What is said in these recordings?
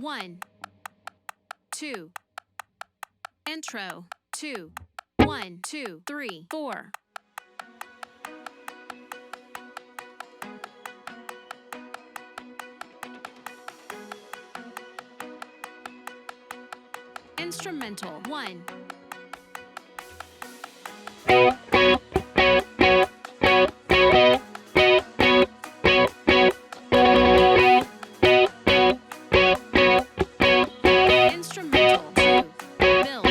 1, 2. Intro. 2, 1, 2, 3, 4. Instrumental. 1. Instrumental. 2. Build.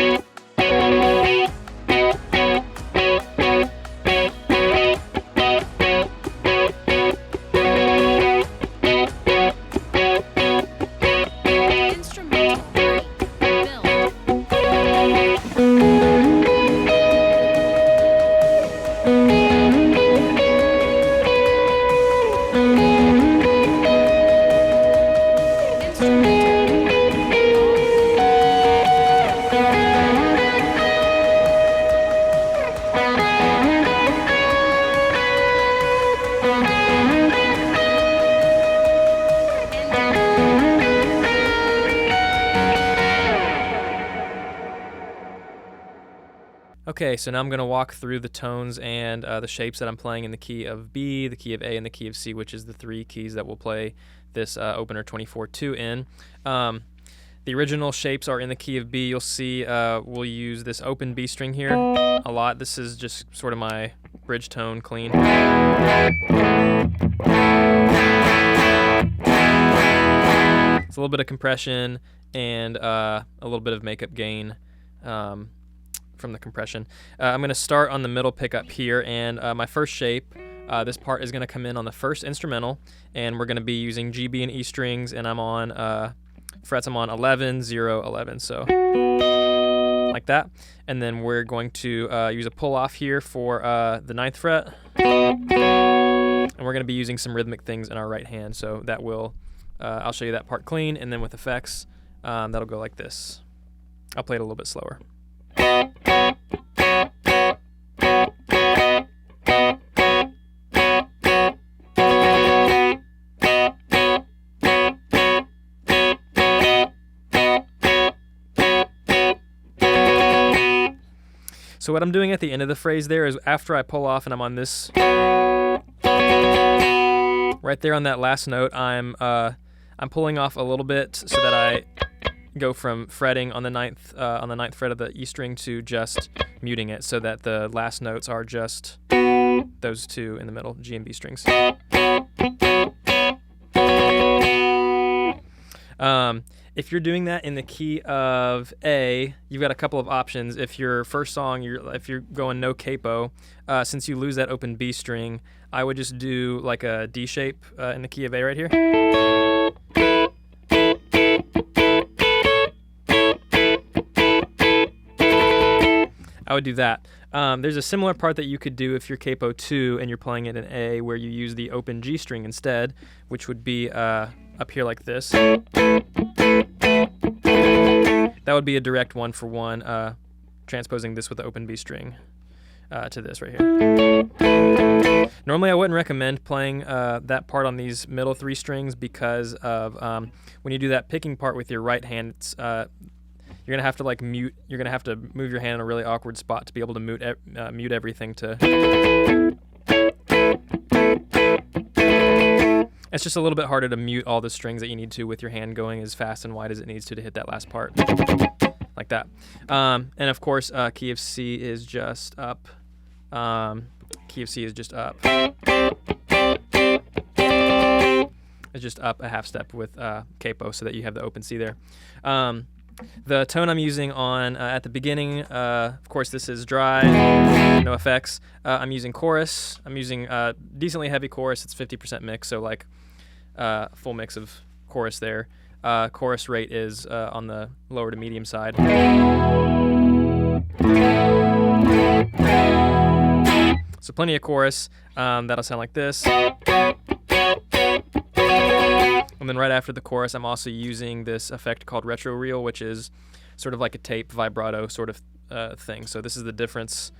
Instrumental. 3. Build. Okay, so now I'm going to walk through the tones and the shapes that I'm playing in the key of B, the key of A, and the key of C, which is the three keys that we'll play this opener 24-2 in. The original shapes are in the key of B. You'll see we'll use this open B string here a lot. This is just sort of my bridge tone clean. It's a little bit of compression and a little bit of makeup gain from the compression. I'm going to start on the middle pickup here, and my first shape, this part is going to come in on the first instrumental, and we're going to be using G, B, and E strings, and I'm on frets, I'm on 11, 0, 11, so like that. And then we're going to use a pull-off here for the 9th fret, and we're going to be using some rhythmic things in our right hand, so that will, I'll show you that part clean, and then with effects, that'll go like this. I'll play it a little bit slower. So what I'm doing at the end of the phrase there is after I pull off and I'm on this, right there on that last note, I'm pulling off a little bit so that I go from fretting on the ninth fret of the E string to just muting it, so that the last notes are just those two in the middle, G and B strings. If you're doing that in the key of A, you've got a couple of options. If your first song, if you're going no capo, since you lose that open B string, I would just do like a D shape in the key of A right here. I would do that. There's a similar part that you could do if you're capo 2 and you're playing it in A, where you use the open G string instead, which would be up here like this. That would be a direct one-for-one, transposing this with the open B string to this right here. Normally I wouldn't recommend playing that part on these middle 3 strings because of when you do that picking part with your right hand, it's, you're gonna have to like mute. You're gonna have to move your hand in a really awkward spot to be able to mute everything to. It's just a little bit harder to mute all the strings that you need to with your hand going as fast and wide as it needs to hit that last part, like that. And of course, key of C is just up. Key of C is just up. It's just up a half step with capo, so that you have the open C there. The tone I'm using on at the beginning, of course, this is dry, no effects. I'm using chorus. I'm using decently heavy chorus. It's 50% mix, so like full mix of chorus there. Chorus rate is on the lower to medium side. So plenty of chorus. That'll sound like this. And then right after the chorus, I'm also using this effect called retro reel, which is sort of like a tape vibrato sort of thing. So this is the difference.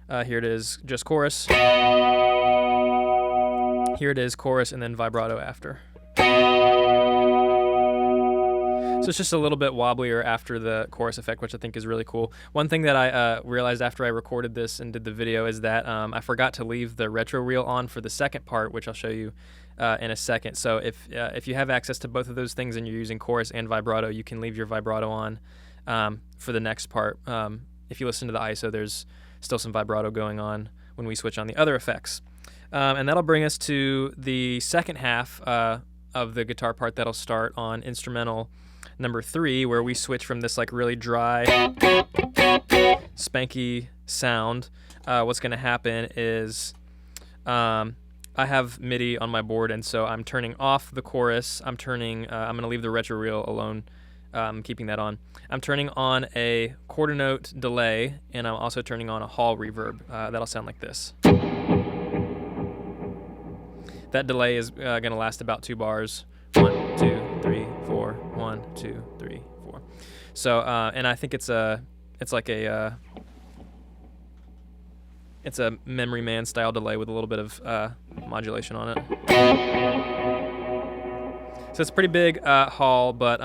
Here it is, just chorus. Here it is, chorus, and then vibrato after. So it's just a little bit wobblier after the chorus effect, which I think is really cool. One thing that I realized after I recorded this and did the video is that I forgot to leave the retro reel on for the second part, which I'll show you in a second. So if you have access to both of those things and you're using chorus and vibrato, you can leave your vibrato on for the next part. If you listen to the ISO, there's still some vibrato going on when we switch on the other effects. And that'll bring us to the second half of the guitar part that'll start on instrumental number 3, where we switch from this like really dry, spanky sound. What's going to happen is I have MIDI on my board, and so I'm turning off the chorus. I'm going to leave the retro reel alone. I'm keeping that on. I'm turning on a quarter note delay, and I'm also turning on a hall reverb. That'll sound like this. That delay is going to last about 2 bars. 1, 2, 3, 4. 1, 2, 3, 4. So, and I think it's a Memory Man style delay with a little bit of modulation on it. So it's a pretty big hall, but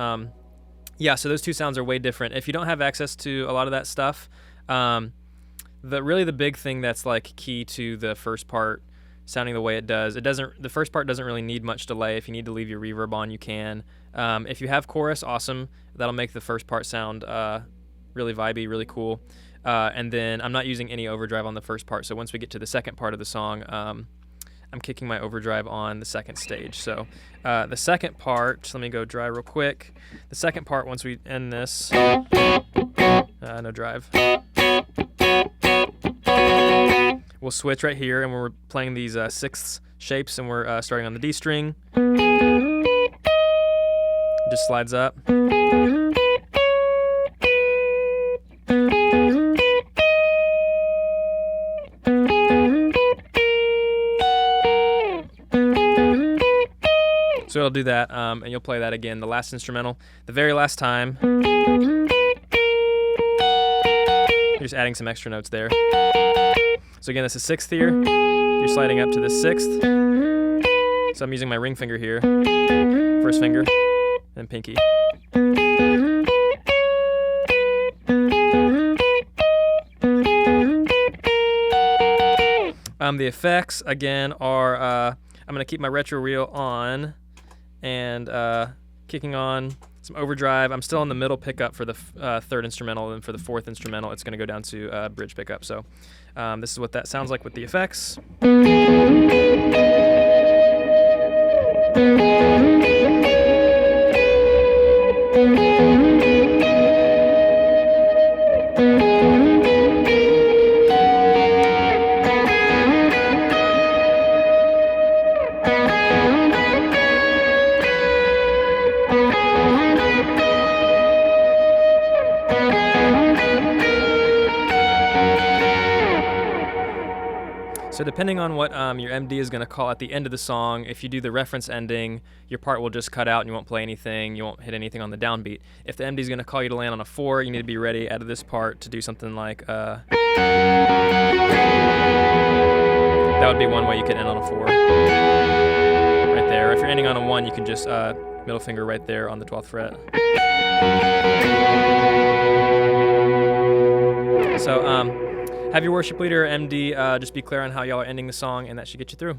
yeah. So those two sounds are way different. If you don't have access to a lot of that stuff, the big thing that's like key to the first part sounding the way it does, the first part doesn't really need much delay. If you need to leave your reverb on, you can. If you have chorus, awesome. That'll make the first part sound really vibey, really cool. And then I'm not using any overdrive on the first part. So once we get to the second part of the song, I'm kicking my overdrive on the second stage. So the second part, let me go dry real quick. The second part, once we end this, no drive. We'll switch right here, and we're playing these sixths shapes, and we're starting on the D string. It just slides up. So it'll do that, and you'll play that again, the last instrumental. The very last time, you're just adding some extra notes there. So again, this is 6th here. You're sliding up to the 6th. So I'm using my ring finger here, first finger, then pinky. The effects, again, are I'm going to keep my retro reel on and kicking on some overdrive. I'm still on the middle pickup for the third instrumental, and for the fourth instrumental, it's going to go down to bridge pickup. So this is what that sounds like with the effects. So depending on what your MD is going to call at the end of the song, if you do the reference ending, your part will just cut out and you won't play anything, you won't hit anything on the downbeat. If the MD is going to call you to land on a 4, you need to be ready out of this part to do something like, that would be one way you could end on a 4. Right there. If you're ending on a 1, you can just middle finger right there on the 12th fret. So, have your worship leader or MD just be clear on how y'all are ending the song, and that should get you through.